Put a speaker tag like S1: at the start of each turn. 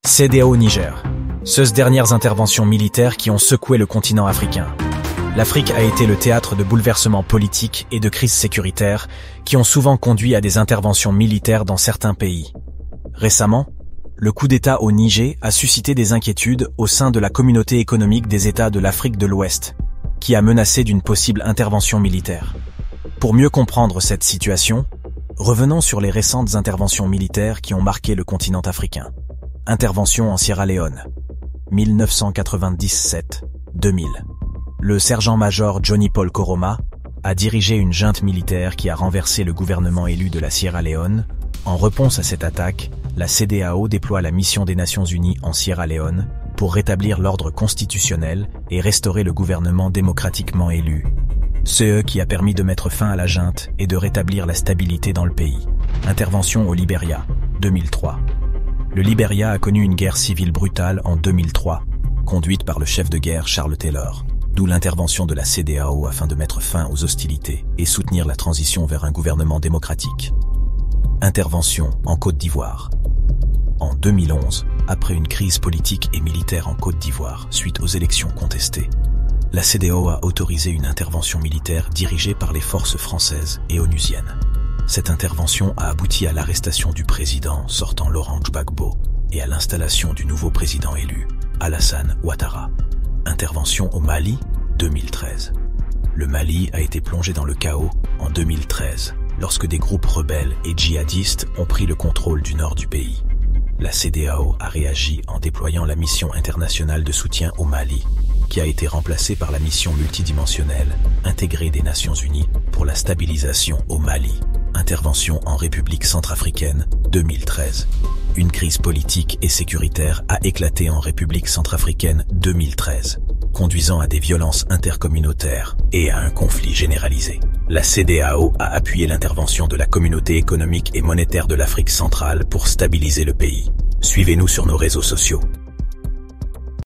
S1: CEDEAO Niger. Ces dernières interventions militaires qui ont secoué le continent africain. L'Afrique a été le théâtre de bouleversements politiques et de crises sécuritaires qui ont souvent conduit à des interventions militaires dans certains pays. Récemment, le coup d'État au Niger a suscité des inquiétudes au sein de la communauté économique des États de l'Afrique de l'Ouest, qui a menacé d'une possible intervention militaire. Pour mieux comprendre cette situation, revenons sur les récentes interventions militaires qui ont marqué le continent africain. Intervention en Sierra Leone, 1997-2000. Le sergent-major Johnny Paul Koroma a dirigé une junte militaire qui a renversé le gouvernement élu de la Sierra Leone. En réponse à cette attaque, la CEDEAO déploie la mission des Nations Unies en Sierra Leone pour rétablir l'ordre constitutionnel et restaurer le gouvernement démocratiquement élu. Ce qui a permis de mettre fin à la junte et de rétablir la stabilité dans le pays. Intervention au Libéria, 2003. Le Libéria a connu une guerre civile brutale en 2003, conduite par le chef de guerre Charles Taylor, d'où l'intervention de la CEDEAO afin de mettre fin aux hostilités et soutenir la transition vers un gouvernement démocratique. Intervention en Côte d'Ivoire. En 2011, après une crise politique et militaire en Côte d'Ivoire suite aux élections contestées, la CEDEAO a autorisé une intervention militaire dirigée par les forces françaises et onusiennes. Cette intervention a abouti à l'arrestation du président sortant Laurent Gbagbo et à l'installation du nouveau président élu, Alassane Ouattara. Intervention au Mali, 2013. Le Mali a été plongé dans le chaos en 2013, lorsque des groupes rebelles et djihadistes ont pris le contrôle du nord du pays. La CEDEAO a réagi en déployant la mission internationale de soutien au Mali, qui a été remplacée par la mission multidimensionnelle intégrée des Nations Unies pour la stabilisation au Mali. Intervention en République centrafricaine, 2013. Une crise politique et sécuritaire a éclaté en République centrafricaine 2013, conduisant à des violences intercommunautaires et à un conflit généralisé. La CEDEAO a appuyé l'intervention de la communauté économique et monétaire de l'Afrique centrale pour stabiliser le pays. Suivez-nous sur nos réseaux sociaux.